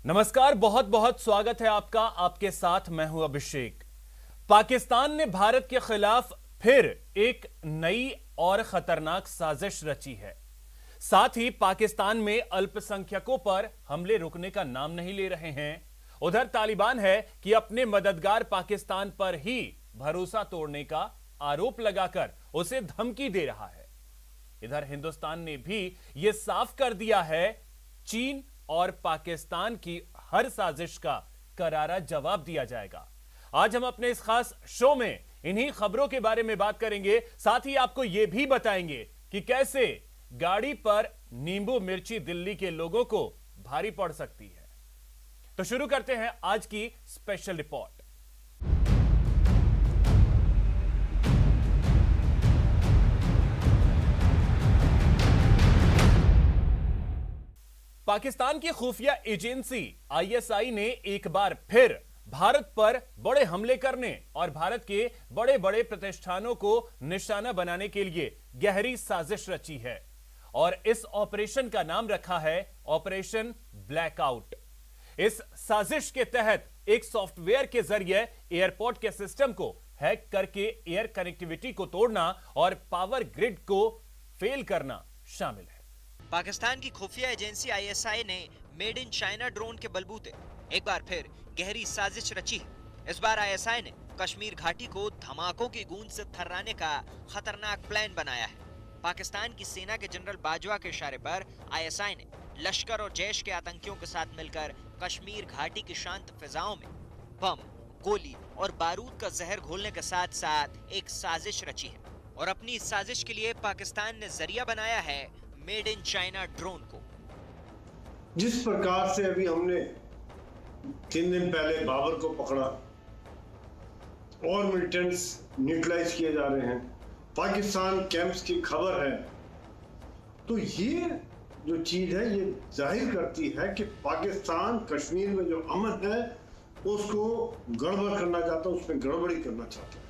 नमस्कार, बहुत बहुत स्वागत है आपका। आपके साथ मैं हूं अभिषेक। पाकिस्तान ने भारत के खिलाफ फिर एक नई और खतरनाक साजिश रची है। साथ ही पाकिस्तान में अल्पसंख्यकों पर हमले रुकने का नाम नहीं ले रहे हैं। उधर तालिबान है कि अपने मददगार पाकिस्तान पर ही भरोसा तोड़ने का आरोप लगाकर उसे धमकी दे रहा है। इधर हिंदुस्तान ने भी यह साफ कर दिया है, चीन और पाकिस्तान की हर साजिश का करारा जवाब दिया जाएगा। आज हम अपने इस खास शो में इन्हीं खबरों के बारे में बात करेंगे। साथ ही आपको यह भी बताएंगे कि कैसे गाड़ी पर नींबू मिर्ची दिल्ली के लोगों को भारी पड़ सकती है। तो शुरू करते हैं आज की स्पेशल रिपोर्ट। पाकिस्तान की खुफिया एजेंसी आईएसआई ने एक बार फिर भारत पर बड़े हमले करने और भारत के बड़े बड़े प्रतिष्ठानों को निशाना बनाने के लिए गहरी साजिश रची है और इस ऑपरेशन का नाम रखा है ऑपरेशन ब्लैकआउट। इस साजिश के तहत एक सॉफ्टवेयर के जरिए एयरपोर्ट के सिस्टम को हैक करके एयर कनेक्टिविटी को तोड़ना और पावर ग्रिड को फेल करना शामिल है। पाकिस्तान की खुफिया एजेंसी आईएसआई ने मेड इन चाइना ड्रोन के बलबूते एक बार फिर गहरी साजिश रची है। इस बार आईएसआई ने कश्मीर घाटी को धमाकों की गूंज से थर्राने का खतरनाक प्लान बनाया है। पाकिस्तान की सेना के जनरल बाजवा के इशारे पर आईएसआई ने लश्कर और जैश के आतंकियों के साथ मिलकर कश्मीर घाटी की शांत फिजाओं में बम, गोली और बारूद का जहर घोलने के साथ साथ एक साजिश रची है और अपनी इस साजिश के लिए पाकिस्तान ने जरिया बनाया है मेड इन चाइना ड्रोन को। जिस प्रकार से अभी हमने 3 दिन पहले बाबर को पकड़ा और मिलिटेंट्स न्यूट्रलाइज किए जा रहे हैं, पाकिस्तान कैंप्स की खबर है, तो ये जो चीज है ये जाहिर करती है कि पाकिस्तान कश्मीर में जो अमन है उसको गड़बड़ करना चाहता है, उसमें गड़बड़ी करना चाहता है।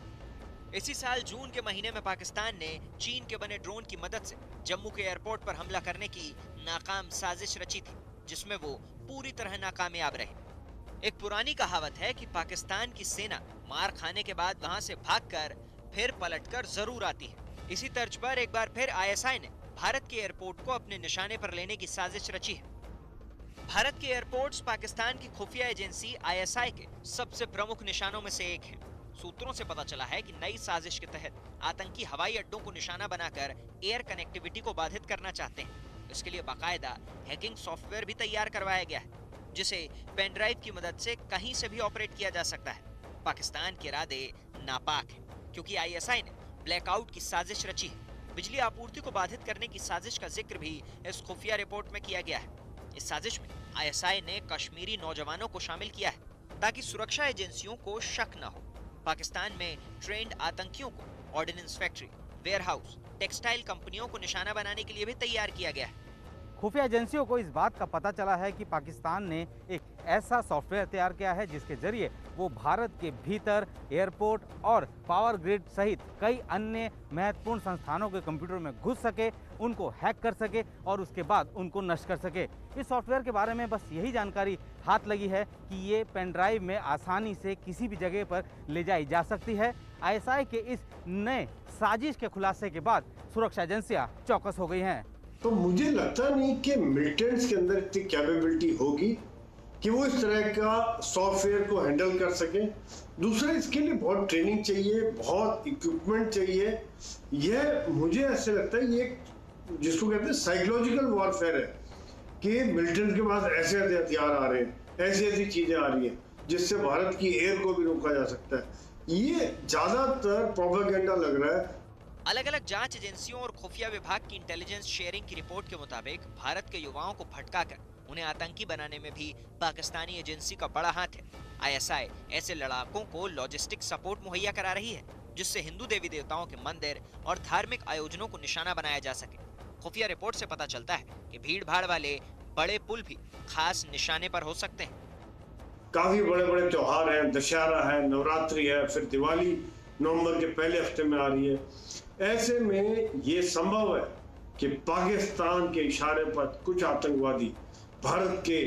इसी साल जून के महीने में पाकिस्तान ने चीन के बने ड्रोन की मदद से जम्मू के एयरपोर्ट पर हमला करने की नाकाम साजिश रची थी, जिसमें वो पूरी तरह नाकामयाब रहे। एक पुरानी कहावत है कि पाकिस्तान की सेना मार खाने के बाद वहां से भागकर फिर पलटकर जरूर आती है। इसी तर्ज पर एक बार फिर आईएसआई ने भारत के एयरपोर्ट को अपने निशाने पर लेने की साजिश रची है। भारत के एयरपोर्ट्स पाकिस्तान की खुफिया एजेंसी आईएसआई के सबसे प्रमुख निशानों में से एक है। सूत्रों से पता चला है कि नई साजिश के तहत आतंकी हवाई अड्डों को निशाना बनाकर एयर कनेक्टिविटी को बाधित करना चाहते हैं। इसके लिए बाकायदा हैकिंग सॉफ्टवेयर भी तैयार करवाया गया है, जिसे पेन ड्राइव की मदद से कहीं से भी ऑपरेट किया जा सकता है। पाकिस्तान के इरादे नापाक हैं, क्योंकि आईएसआई ने ब्लैकआउट की साजिश रची है। बिजली आपूर्ति को बाधित करने की साजिश का जिक्र भी इस खुफिया रिपोर्ट में किया गया है। इस साजिश में आईएसआई ने कश्मीरी नौजवानों को शामिल किया है ताकि सुरक्षा एजेंसियों को शक न हो। पाकिस्तान में ट्रेंड आतंकियों को ऑर्डिनेंस फैक्ट्री, वेयरहाउस, टेक्सटाइल कंपनियों को निशाना बनाने के लिए भी तैयार किया गया है। खुफिया एजेंसियों को इस बात का पता चला है कि पाकिस्तान ने एक ऐसा सॉफ्टवेयर तैयार किया है जिसके जरिए वो भारत के भीतर एयरपोर्ट और पावर ग्रिड सहित कई अन्य महत्वपूर्ण संस्थानों के कंप्यूटर में घुस सके, उनको हैक कर सके और उसके बाद उनको नष्ट कर सके। इस सॉफ्टवेयर के बारे में बस यही जानकारी हाथ लगी है कि ये पेन ड्राइव में आसानी से किसी भी जगह पर ले जाई जा सकती है। आईएसआई के इस नए साजिश के खुलासे के बाद सुरक्षा एजेंसियां चौकस हो गई हैं। तो मुझे लगता नहीं कि मिलिटेंट्स के अंदर इतनी कैपेबिलिटी होगी कि वो इस तरह का सॉफ्टवेयर को हैंडल कर सकें। दूसरा, इसके लिए बहुत ट्रेनिंग चाहिए, बहुत इक्विपमेंट चाहिए। यह मुझे ऐसे लगता है ये जिसको कहते हैं साइकोलॉजिकल वॉरफेयर है कि मिलिटेंट्स के पास ऐसे ऐसे हथियार आ रहे हैं, ऐसी ऐसी चीजें आ रही हैं जिससे भारत की एयर को भी रोका जा सकता है। ये ज्यादातर प्रोपेगेंडा लग रहा है। अलग अलग जांच एजेंसियों और खुफिया विभाग की इंटेलिजेंस शेयरिंग की रिपोर्ट के मुताबिक भारत के युवाओं को भटकाकर उन्हें आतंकी बनाने में भी पाकिस्तानी एजेंसी का बड़ा हाथ है। आईएसआई ऐसे लड़ाकों को लॉजिस्टिक सपोर्ट मुहैया करा रही है, जिससे हिंदू देवी देवताओं के मंदिर और धार्मिक आयोजनों को निशाना बनाया जा सके। खुफिया रिपोर्ट से पता चलता है कि भीड़ भाड़ वाले बड़े पुल भी खास निशाने पर हो सकते हैं। काफी बड़े बड़े त्योहार हैं, दशहरा है, नवरात्रि है, फिर दिवाली नवंबर के पहले हफ्ते में आ रही है। ऐसे में ये संभव है कि पाकिस्तान के इशारे पर कुछ आतंकवादी भारत के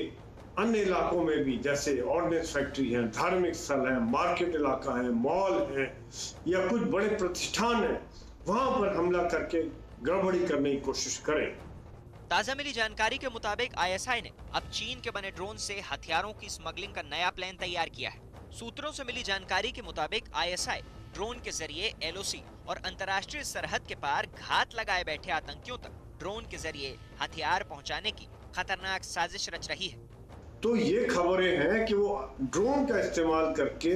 अन्य इलाकों में भी, जैसे ऑर्डिनेंस फैक्ट्री है, धार्मिक स्थल है, मार्केट इलाका है, मॉल है या कुछ बड़े प्रतिष्ठान है, वहां पर हमला करके गड़बड़ी करने की कोशिश करें। ताजा मिली जानकारी के मुताबिक आईएसआई ने अब चीन के बने ड्रोन से हथियारों की स्मगलिंग का नया प्लान तैयार किया है। सूत्रों से मिली जानकारी के मुताबिक आईएसआई ड्रोन के जरिए एलओसी और अंतर्राष्ट्रीय सरहद के पार घात लगाए बैठे आतंकियों तक ड्रोन के जरिए हथियार पहुंचाने की खतरनाक साजिश रच रही है। तो ये खबरें हैं कि वो ड्रोन का इस्तेमाल करके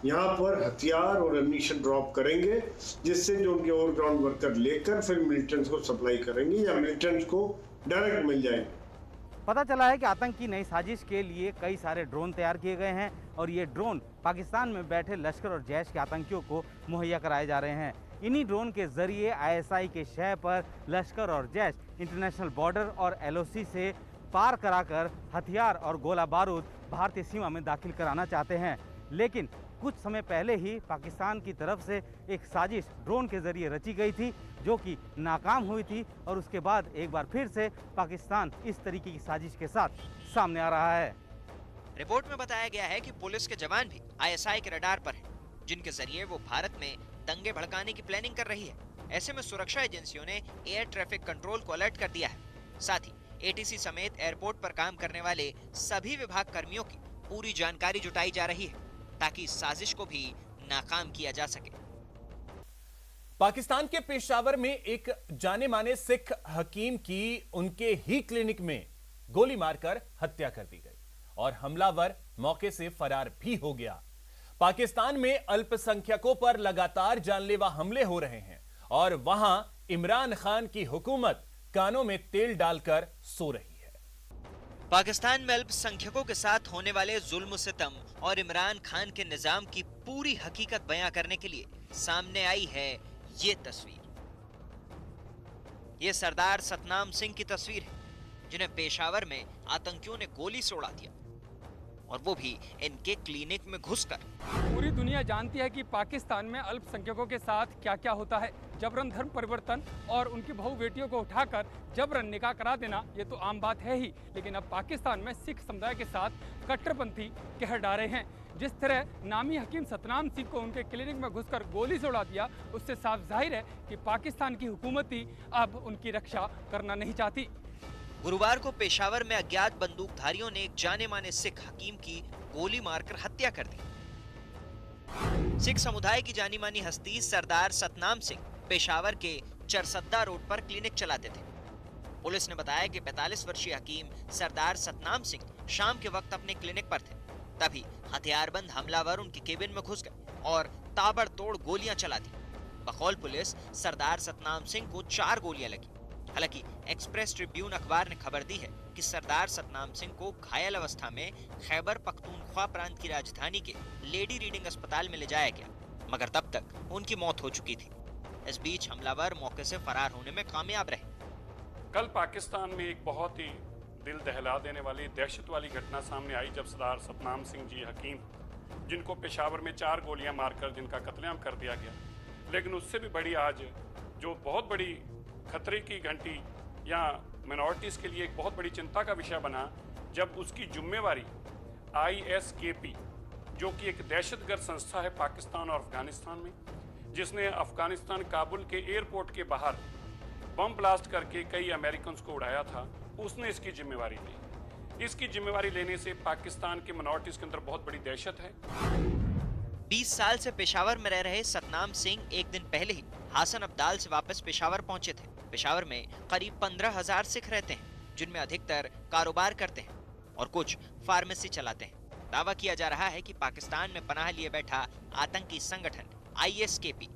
यहाँ पर हथियार और एम्यूनिशन ड्रॉप करेंगे, जिससे जो उनके ओवरग्राउंड वर्कर लेकर फिर मिलिटेंट्स को सप्लाई करेंगे या मिलिटेंट्स को डायरेक्ट मिल जाएंगे। पता चला है कि आतंक की नई साजिश के लिए कई सारे ड्रोन तैयार किए गए हैं और ये ड्रोन पाकिस्तान में बैठे लश्कर और जैश के आतंकियों को मुहैया कराए जा रहे हैं। इन्हीं ड्रोन के जरिए आईएसआई के शहर पर लश्कर और जैश इंटरनेशनल बॉर्डर और एलओसी से पार कराकर हथियार और गोला बारूद भारतीय सीमा में दाखिल कराना चाहते हैं। लेकिन कुछ समय पहले ही पाकिस्तान की तरफ से एक साजिश ड्रोन के जरिए रची गई थी, जो कि नाकाम हुई थी और उसके बाद एक बार फिर से पाकिस्तान इस तरीके की साजिश के साथ सामने आ रहा है। रिपोर्ट में बताया गया है कि पुलिस के जवान भी आईएसआई के रडार पर हैं, जिनके जरिए वो भारत में दंगे भड़काने की प्लानिंग कर रही है। ऐसे में सुरक्षा एजेंसियों ने एयर ट्रैफिक कंट्रोल को अलर्ट कर दिया है। साथ ही एटीसी समेत एयरपोर्ट पर काम करने वाले सभी विभाग कर्मियों की पूरी जानकारी जुटाई जा रही है, ताकि इस साजिश को भी नाकाम किया जा सके। पाकिस्तान के पेशावर में एक जाने माने सिख हकीम की उनके ही क्लिनिक में गोली मारकर हत्या कर दी गई और हमलावर मौके से फरार भी हो गया। पाकिस्तान में अल्पसंख्यकों पर लगातार जानलेवा हमले हो रहे हैं और वहां इमरान खान की हुकूमत कानों में तेल डालकर सो रही है। पाकिस्तान में अल्पसंख्यकों के साथ होने वाले जुल्म सितम और इमरान खान के निजाम की पूरी हकीकत बयां करने के लिए सामने आई है ये तस्वीर। ये सरदार सतनाम सिंह की तस्वीर है, जिन्हें पेशावर में आतंकियों ने गोली से उड़ा दिया, और वो भी इनके क्लिनिक में घुसकर। पूरी दुनिया जानती है कि पाकिस्तान में अल्पसंख्यकों के साथ क्या क्या होता है। जबरन धर्म परिवर्तन और उनकी बहू बेटियों को उठाकर जबरन निकाह करा देना, ये तो आम बात है ही। लेकिन अब पाकिस्तान में सिख समुदाय के साथ कट्टरपंथी कहर डारे हैं। जिस तरह नामी हकीम सतनाम सिंह को उनके क्लिनिक में घुसकर गोली से उड़ा दिया, उससे साफ जाहिर है कि पाकिस्तान की हुकूमत ही अब उनकी रक्षा करना नहीं चाहती। गुरुवार को पेशावर में अज्ञात बंदूकधारियों ने एक जाने माने सिख हकीम की गोली मारकर हत्या कर दी। सिख समुदाय की जानी मानी हस्ती सरदार सतनाम सिंह पेशावर के चरसद्दा रोड पर क्लिनिक चलाते थे। पुलिस ने बताया कि 45 वर्षीय हकीम सरदार सतनाम सिंह शाम के वक्त अपने क्लिनिक पर थे। तभी हथियारबंद हमलावर उनके केबिन में घुस गए और ताबड़तोड़ गोलियां चला दी। बकौल पुलिस सरदार सतनाम सिंह को 4 गोलियां लगी। हालांकि एक्सप्रेस ट्रिब्यून अखबार ने खबर दी है कि सरदार सतनाम सिंह को घायल अवस्था में खैबर पख्तूनख्वा प्रांत की राजधानी के लेडी रीडिंग अस्पताल में ले जाया गया, मगर तब तक उनकी मौत हो चुकी थी। इस बीच हमलावर मौके से फरार होने में कामयाब रहे। कल पाकिस्तान में एक बहुत ही दिल दहला देने वाली दहशत वाली घटना सामने आई, जब सरदार सतनाम सिंह जी हकीम, जिनको पेशावर में 4 गोलियां मारकर जिनका कत्लेआम कर दिया गया। लेकिन उससे भी बड़ी आज जो बहुत बड़ी खतरे की घंटी या मिनॉरिटीज़ के लिए एक बहुत बड़ी चिंता का विषय बना, जब उसकी जिम्मेवारी ISKP, जो कि एक दहशतगर्द संस्था है पाकिस्तान और अफगानिस्तान में, जिसने अफगानिस्तान काबुल के एयरपोर्ट के बाहर बम ब्लास्ट करके कई अमेरिकन्स को उड़ाया था, उसने इसकी जिम्मेवारी ली। इसकी जिम्मेवारी लेने से पाकिस्तान के मिनॉरिटीज़ के अंदर बहुत बड़ी दहशत है। 20 साल से पेशावर में रह रहे सतनाम सिंह एक दिन पहले ही हासन अब्दाल से वापस पेशावर पहुंचे थे। पेशावर में करीब 15,000 सिख रहते हैं, जिनमें अधिकतर कारोबार करते हैं और कुछ फार्मेसी चलाते हैं। दावा किया जा रहा है कि पाकिस्तान में पनाह लिए बैठा आतंकी संगठन ISKP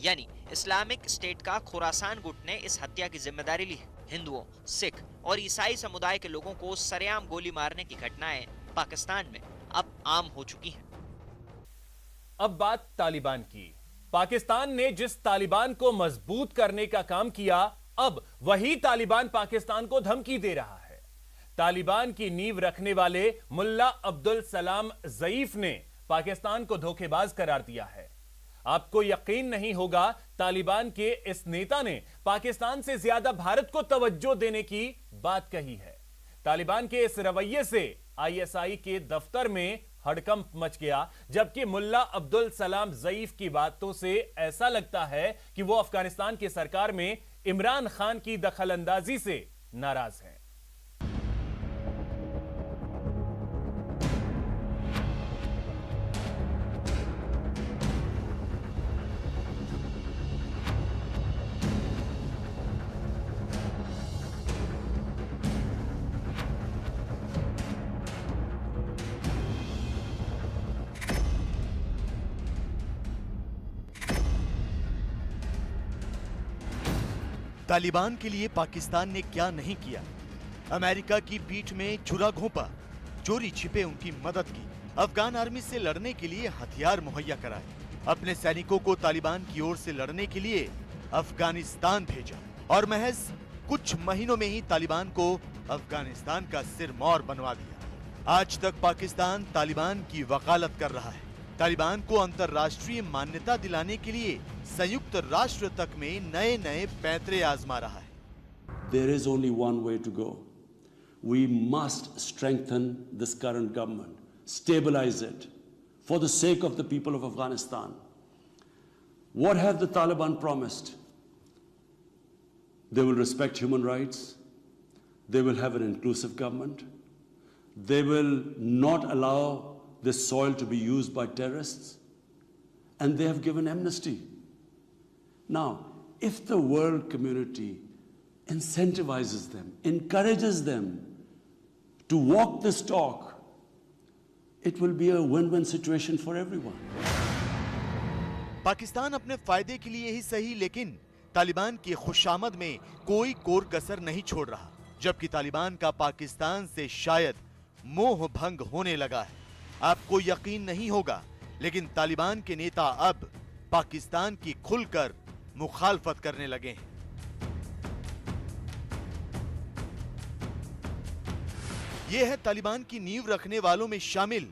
यानी इस्लामिक स्टेट का खुरासान गुट ने इस हत्या की जिम्मेदारी ली है। हिंदुओं, सिख और ईसाई समुदाय के लोगों को सरेआम गोली मारने की घटनाएं पाकिस्तान में अब आम हो चुकी हैं। अब बात तालिबान की। पाकिस्तान ने जिस तालिबान को मजबूत करने का काम किया, अब वही तालिबान पाकिस्तान को धमकी दे रहा है। तालिबान की नींव रखने वाले मुल्ला अब्दुल सलाम ज़ईफ ने पाकिस्तान को धोखेबाज करार दिया है। आपको यकीन नहीं होगा, तालिबान के इस नेता ने पाकिस्तान से ज्यादा भारत को तवज्जो देने की बात कही है। तालिबान के इस रवैये से आईएसआई के दफ्तर में हड़कंप मच गया, जबकि मुल्ला अब्दुल सलाम ज़ईफ की बातों से ऐसा लगता है कि वो अफगानिस्तान की सरकार में इमरान खान की दखलंदाजी से नाराज हैं। तालिबान के लिए पाकिस्तान ने क्या नहीं किया। अमेरिका की पीठ में छुरा घोंपा, चोरी छिपे उनकी मदद की, अफगान आर्मी से लड़ने के लिए हथियार मुहैया कराए, अपने सैनिकों को तालिबान की ओर से लड़ने के लिए अफगानिस्तान भेजा और महज कुछ महीनों में ही तालिबान को अफगानिस्तान का सिरमौर बनवा दिया। आज तक पाकिस्तान तालिबान की वकालत कर रहा है। तालिबान को अंतर्राष्ट्रीय मान्यता दिलाने के लिए संयुक्त राष्ट्र तक में नए नए पैंतरे आजमा रहा है। There is only one way to go. We must strengthen this current government, stabilize it for the sake of the people of Afghanistan. What have the Taliban promised? They will respect human rights. They will have an inclusive government. They will not allow this soil to be used by terrorists. And they have given amnesty. Now, if the world community incentivizes them, encourages them to walk this talk, it will be a win-win situation for everyone. Pakistan अपने फायदे के लिए ही सही, लेकिन तालिबान की खुशामद में कोई core कसर नहीं छोड़ रहा, जबकि तालिबान का पाकिस्तान से शायद मोह भंग होने लगा है। आपको यकीन नहीं होगा, लेकिन तालिबान के नेता अब पाकिस्तान की खुलकर मुखालफत करने लगे हैं। यह है तालिबान की नींव रखने वालों में शामिल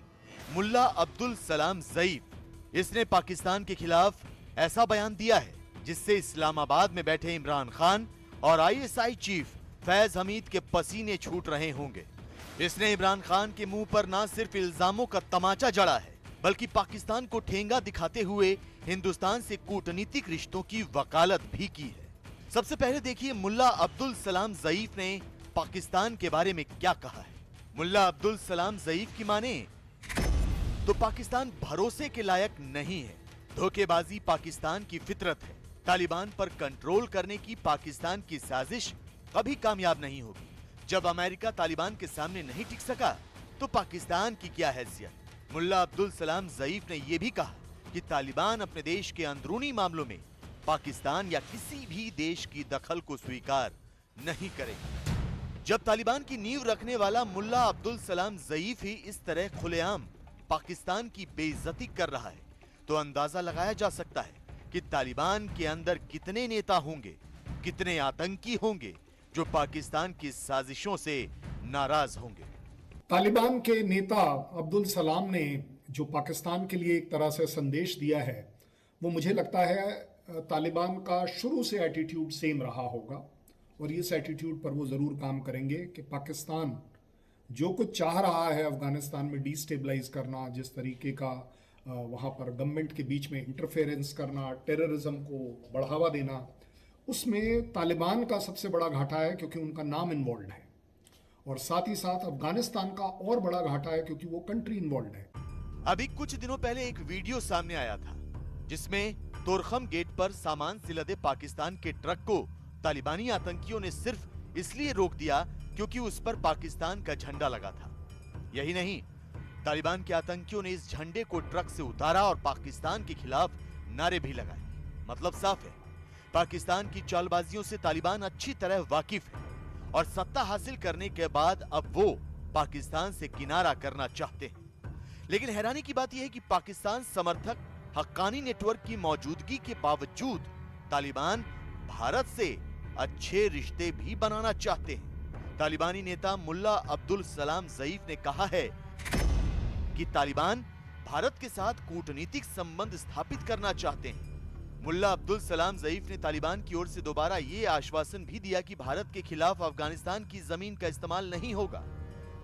मुल्ला अब्दुल सलाम ज़ईफ। इसने पाकिस्तान के खिलाफ ऐसा बयान दिया है जिससे इस्लामाबाद में बैठे इमरान खान और आईएसआई चीफ फैज हमीद के पसीने छूट रहे होंगे। इसने इमरान खान के मुंह पर न सिर्फ इल्जामों का तमाचा जड़ा है, बल्कि पाकिस्तान को ठेंगा दिखाते हुए हिंदुस्तान से कूटनीतिक रिश्तों की वकालत भी की है। सबसे पहले देखिए मुल्ला अब्दुल सलाम ज़ईफ ने पाकिस्तान के बारे में क्या कहा है। मुल्ला अब्दुल सलाम ज़ईफ की माने तो पाकिस्तान भरोसे के लायक नहीं है। धोखेबाजी पाकिस्तान की फितरत है। तालिबान पर कंट्रोल करने की पाकिस्तान की साजिश कभी कामयाब नहीं होगी। जब अमेरिका तालिबान के सामने नहीं टिक सका तो पाकिस्तान की क्या हैसियत। मुल्ला अब्दुल सलाम ज़ईफ ने यह भी कहा कि तालिबान अपने देश के अंदरूनी मामलों में पाकिस्तान या किसी भी देश की दखल को स्वीकार नहीं करेगा। जब तालिबान की नींव रखने वाला मुल्ला अब्दुल सलाम ज़ईफ ही इस तरह खुलेआम पाकिस्तान की बेइज्जती कर रहा है, तो अंदाजा लगाया जा सकता है कि तालिबान के अंदर कितने नेता होंगे, कितने आतंकी होंगे जो पाकिस्तान की साजिशों से नाराज होंगे। तालिबान के नेता अब्दुल सलाम ने जो पाकिस्तान के लिए एक तरह से संदेश दिया है, वो मुझे लगता है तालिबान का शुरू से एटीट्यूड सेम रहा होगा और इस एटीट्यूड पर वो ज़रूर काम करेंगे कि पाकिस्तान जो कुछ चाह रहा है अफगानिस्तान में डिस्टेबलाइज करना, जिस तरीके का वहाँ पर गवर्नमेंट के बीच में इंटरफेरेंस करना, टेररिज्म को बढ़ावा देना, उसमें तालिबान का सबसे बड़ा घाटा है क्योंकि उनका नाम इन्वॉल्व है, और साथ ही साथ अफगानिस्तान का और बड़ा घाटा है क्योंकि वो कंट्री इन्वॉल्व है। अभी कुछ दिनों पहले एक वीडियो सामने आया था जिसमें तोरखम गेट पर सामान से लदे पाकिस्तान के ट्रक को तालिबानी आतंकियों ने सिर्फ इसलिए रोक दिया क्योंकि उस पर पाकिस्तान का झंडा लगा था। यही नहीं, तालिबान के आतंकियों ने इस झंडे को ट्रक से उतारा और पाकिस्तान के खिलाफ नारे भी लगाए। मतलब साफ है, पाकिस्तान की चालबाजियों से तालिबान अच्छी तरह वाकिफ है और सत्ता हासिल करने के बाद अब वो पाकिस्तान से किनारा करना चाहते हैं। लेकिन हैरानी की बात यह है कि पाकिस्तान समर्थक हक्कानी नेटवर्क की मौजूदगी के बावजूद तालिबान भारत से अच्छे रिश्ते भी बनाना चाहते हैं। तालिबानी नेता मुल्ला अब्दुल सलाम ज़ईफ ने कहा है कि तालिबान भारत के साथ कूटनीतिक संबंध स्थापित करना चाहते हैं। मुल्ला अब्दुल सलाम ज़ईफ ने तालिबान की ओर से दोबारा ये आश्वासन भी दिया कि भारत के खिलाफ अफगानिस्तान की जमीन का इस्तेमाल नहीं होगा।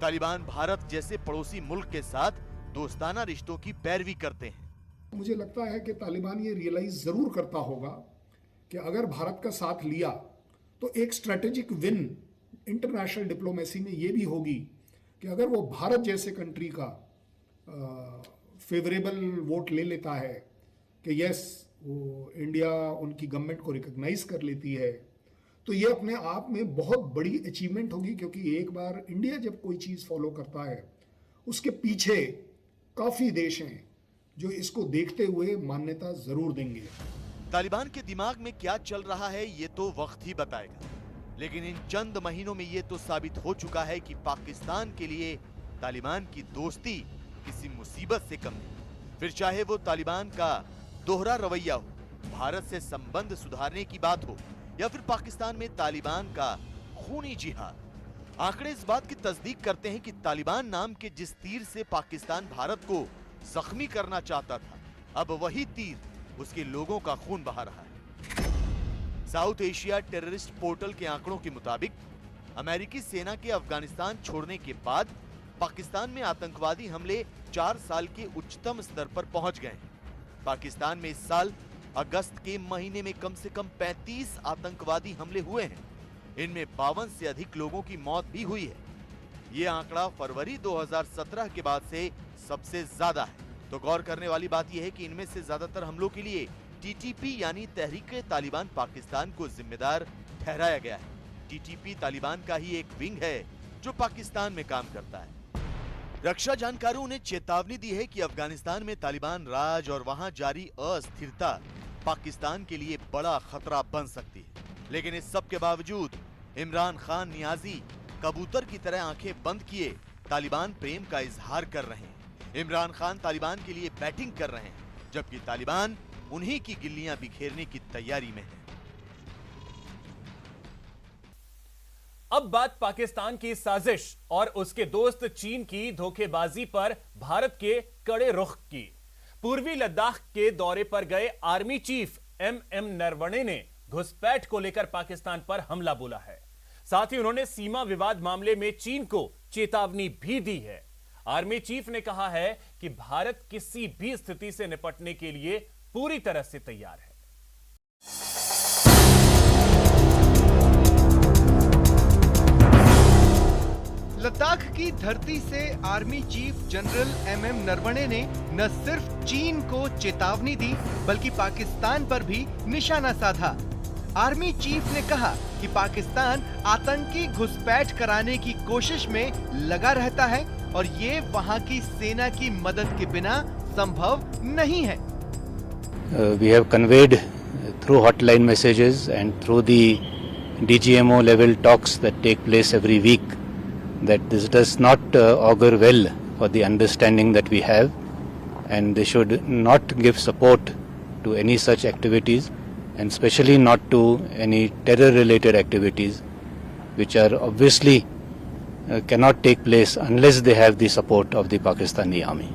तालिबान भारत जैसे पड़ोसी मुल्क के साथ दोस्ताना रिश्तों की पैरवी करते हैं। मुझे लगता है कि तालिबान ये रियलाइज जरूर करता होगा कि अगर भारत का साथ लिया तो एक स्ट्रेटेजिक विन इंटरनेशनल डिप्लोमेसी में ये भी होगी कि अगर वो भारत जैसे कंट्री का फेवरेबल वोट ले लेता है कि यस वो इंडिया उनकी गवर्नमेंट को रिकॉग्नाइज कर लेती है, तो ये अपने आप में बहुत बड़ी अचीवमेंट होगी, क्योंकि एक बार इंडिया जब कोई चीज़ फॉलो करता है उसके पीछे काफ़ी देश हैं जो इसको देखते हुए मान्यता जरूर देंगे। तालिबान के दिमाग में क्या चल रहा है ये तो वक्त ही बताएगा, लेकिन इन चंद महीनों में ये तो साबित हो चुका है कि पाकिस्तान के लिए तालिबान की दोस्ती किसी मुसीबत से कम नहीं। फिर चाहे वो तालिबान का दोहरा रवैया हो, भारत से संबंध सुधारने की बात हो, या फिर पाकिस्तान में तालिबान का खूनी जिहाद, आंकड़े इस बात की तस्दीक करते हैं कि तालिबान नाम के जिस तीर से पाकिस्तान भारत को जख्मी करना चाहता था, अब वही तीर उसके लोगों का खून बहा रहा है। साउथ एशिया टेररिस्ट पोर्टल के आंकड़ों के मुताबिक अमेरिकी सेना के अफगानिस्तान छोड़ने के बाद पाकिस्तान में आतंकवादी हमले 4 साल के उच्चतम स्तर पर पहुंच गए हैं। पाकिस्तान में इस साल अगस्त के महीने में कम से कम 35 आतंकवादी हमले हुए हैं। इनमें 52 से अधिक लोगों की मौत भी हुई है। ये आंकड़ा फरवरी 2017 के बाद से सबसे ज्यादा है। तो गौर करने वाली बात यह है कि इनमें से ज्यादातर हमलों के लिए टीटीपी यानी तहरीक तालिबान पाकिस्तान को जिम्मेदार ठहराया गया है। टीटीपी तालिबान का ही एक विंग है जो पाकिस्तान में काम करता है। रक्षा जानकारों ने चेतावनी दी है कि अफगानिस्तान में तालिबान राज और वहां जारी अस्थिरता पाकिस्तान के लिए बड़ा खतरा बन सकती है। लेकिन इस सब के बावजूद इमरान खान नियाजी कबूतर की तरह आंखें बंद किए तालिबान प्रेम का इजहार कर रहे हैं। इमरान खान तालिबान के लिए बैटिंग कर रहे हैं, जबकि तालिबान उन्हीं की गिल्लियां बिखेरने की तैयारी में है। अब बात पाकिस्तान की साजिश और उसके दोस्त चीन की धोखेबाजी पर भारत के कड़े रुख की। पूर्वी लद्दाख के दौरे पर गए आर्मी चीफ एमएम नरवणे ने घुसपैठ को लेकर पाकिस्तान पर हमला बोला है। साथ ही उन्होंने सीमा विवाद मामले में चीन को चेतावनी भी दी है। आर्मी चीफ ने कहा है कि भारत किसी भी स्थिति से निपटने के लिए पूरी तरह से तैयार है। लद्दाख की धरती से army chief general MM Naravane ने न सिर्फ चीन को चेतावनी दी बल्कि पाकिस्तान पर भी निशाना साधा। आर्मी चीफ ने कहा कि पाकिस्तान आतंकी घुसपैठ कराने की कोशिश में लगा रहता है और ये वहां की सेना की मदद के बिना संभव नहीं है। We have conveyed through hotline messages and through the DGMO level talks that take place every week that this does not augur well for the understanding that we have, and they should not give support to any such activities, and especially not to any terror related activities which are obviously cannot take place unless they have the support of the Pakistani army.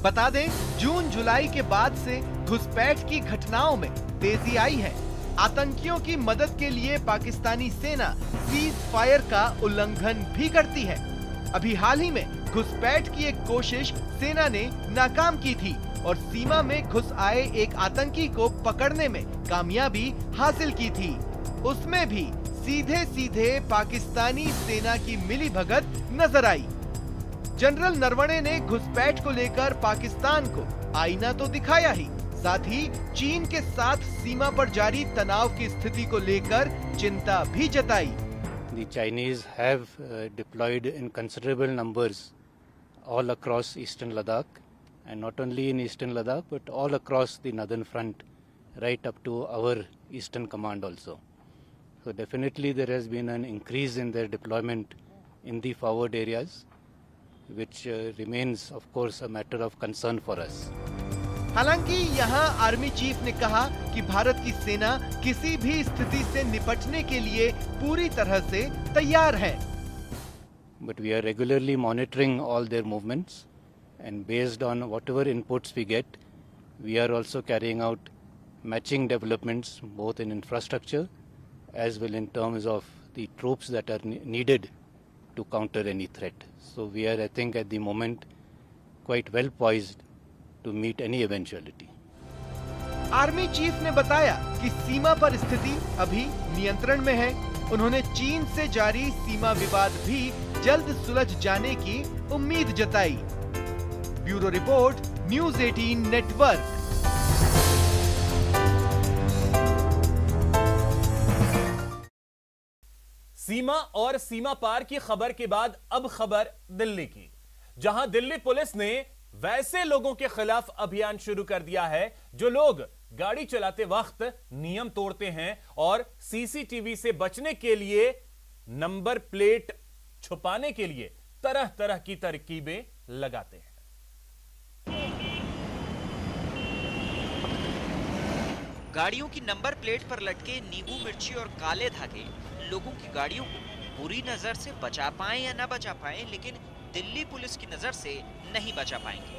बता दें, जून जुलाई के बाद से घुसपैठ की घटनाओं में तेजी आई है। आतंकियों की मदद के लिए पाकिस्तानी सेना सीज फायर का उल्लंघन भी करती है। अभी हाल ही में घुसपैठ की एक कोशिश सेना ने नाकाम की थी और सीमा में घुस आए एक आतंकी को पकड़ने में कामयाबी हासिल की थी। उसमें भी सीधे सीधे पाकिस्तानी सेना की मिलीभगत नजर आई। जनरल नरवणे ने घुसपैठ को लेकर पाकिस्तान को आईना तो दिखाया ही, साथ ही चीन के साथ सीमा पर जारी तनाव की स्थिति को लेकर चिंता भी जताई। The Chinese have deployed in considerable numbers all across eastern Ladakh, and not only in eastern Ladakh but all across the northern front, right up to our eastern command also. So definitely there has been an increase in their deployment in the forward areas, which remains of course a matter of concern for us. हालांकि यहाँ army chief ने कहा कि भारत की सेना किसी भी स्थिति से निपटने के लिए पूरी तरह से तैयार है। But we are regularly monitoring all their movements, and based on whatever inputs we get, we are also carrying out matching developments both in infrastructure as well in terms of the troops that are needed to counter any threat. So we are, I think, at the moment quite well poised to meet any eventuality. Army chief ने बताया कि सीमा पर स्थिति अभी नियंत्रण में है। उन्होंने चीन से जारी सीमा विवाद भी जल्द सुलझ जाने की उम्मीद जताई। Bureau report, news 18 network. सीमा और सीमा पार की खबर के बाद अब खबर दिल्ली की, जहां दिल्ली पुलिस ने वैसे लोगों के खिलाफ अभियान शुरू कर दिया है जो लोग गाड़ी चलाते वक्त नियम तोड़ते हैं और सीसीटीवी से बचने के लिए, नंबर प्लेट छुपाने के लिए तरह तरह की तरकीबें लगाते हैं। गाड़ियों की नंबर प्लेट पर लटके नींबू मिर्ची और काले धागे लोगों की गाड़ियों को बुरी नजर से बचा पाएं या ना बचा पाएं, लेकिन दिल्ली पुलिस की नजर से नहीं बचा पाएंगे।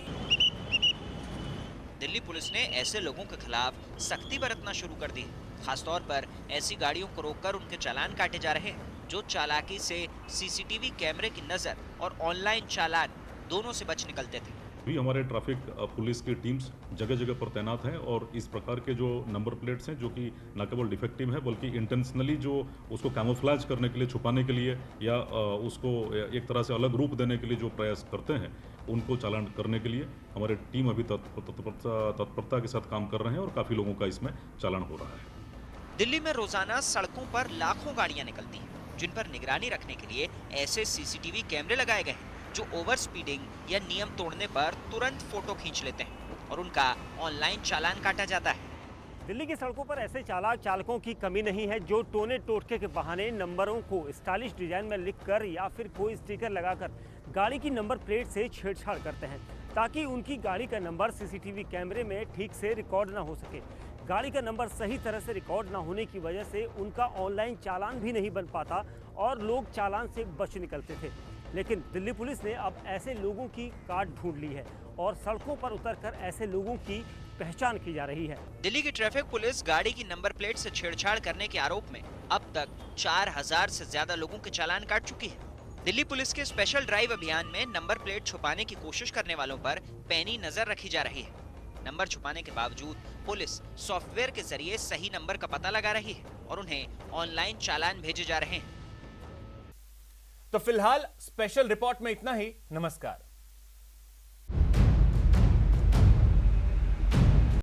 दिल्ली पुलिस ने ऐसे लोगों के खिलाफ सख्ती बरतना शुरू कर दी है। खासतौर पर ऐसी गाड़ियों को रोककर उनके चालान काटे जा रहे हैं जो चालाकी से सीसीटीवी कैमरे की नजर और ऑनलाइन चालान दोनों से बच निकलते थे। भी हमारे ट्रैफिक पुलिस की टीम्स जगह जगह पर तैनात हैं और इस प्रकार के जो नंबर प्लेट्स हैं जो कि न केवल डिफेक्टिव है बल्कि इंटेंशनली जो उसको कैमोफ्लेज करने के लिए, छुपाने के लिए या उसको एक तरह से अलग रूप देने के लिए जो प्रयास करते हैं, उनको चालान करने के लिए हमारी टीम अभी तत्परता के साथ काम कर रहे हैं और काफ़ी लोगों का इसमें चालान हो रहा है। दिल्ली में रोजाना सड़कों पर लाखों गाड़ियां निकलती हैं जिन पर निगरानी रखने के लिए ऐसे सीसीटीवी कैमरे लगाए गए हैं जो ओवर स्पीडिंग या नियम तोड़ने पर तुरंत फोटो खींच लेते हैं और उनका ऑनलाइन चालान काटा जाता है। दिल्ली की सड़कों पर ऐसे चालकों की कमी नहीं है जो टोने टोटके के बहाने नंबरों को स्टाइलिश डिजाइन में लिखकर या फिर कोई स्टिकर लगाकर गाड़ी की नंबर प्लेट से छेड़छाड़ करते हैं ताकि उनकी गाड़ी का नंबर सीसीटीवी कैमरे में ठीक से रिकॉर्ड ना हो सके। गाड़ी का नंबर सही तरह से रिकॉर्ड ना होने की वजह से उनका ऑनलाइन चालान भी नहीं बन पाता और लोग चालान से बच निकलते थे। लेकिन दिल्ली पुलिस ने अब ऐसे लोगों की काट ढूंढ ली है और सड़कों पर उतरकर ऐसे लोगों की पहचान की जा रही है। दिल्ली की ट्रैफिक पुलिस गाड़ी की नंबर प्लेट से छेड़छाड़ करने के आरोप में अब तक 4000 से ज्यादा लोगों के चालान काट चुकी है। दिल्ली पुलिस के स्पेशल ड्राइव अभियान में नंबर प्लेट छुपाने की कोशिश करने वालों पर पैनी नजर रखी जा रही है। नंबर छुपाने के बावजूद पुलिस सॉफ्टवेयर के जरिए सही नंबर का पता लगा रही है और उन्हें ऑनलाइन चालान भेजे जा रहे हैं। तो फिलहाल स्पेशल रिपोर्ट में इतना ही। नमस्कार।